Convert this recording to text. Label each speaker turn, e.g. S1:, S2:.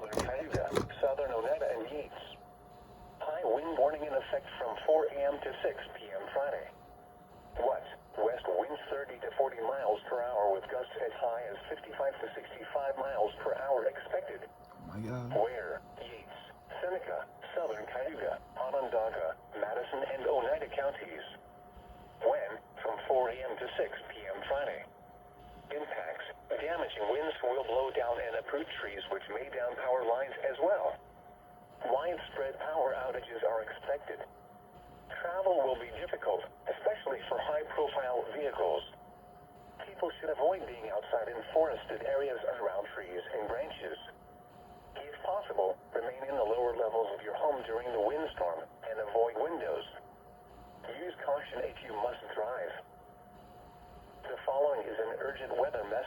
S1: southern Cayuga, southern Onondaga, and Yates. High wind warning in effect from 4 a.m. to 6 p.m. Friday. What? West winds 30 to 40 miles per hour with gusts as high as 55 to 65 miles per hour expected.
S2: Oh my God.
S1: Where? Yates, Seneca, southern Cayuga, Onondaga, Madison, and Oneida counties. When? From 4 a.m. to 6 p.m. Friday. Impacts. Damaging winds will blow down and uproot trees, which may down power lines as well. Widespread power outages are expected. Travel will be difficult, especially for high-profile vehicles. People should avoid being outside in forested areas around trees and branches. If possible, remain in the lower levels of your home during the windstorm and avoid windows. Use caution if you must drive. The following is an urgent weather message.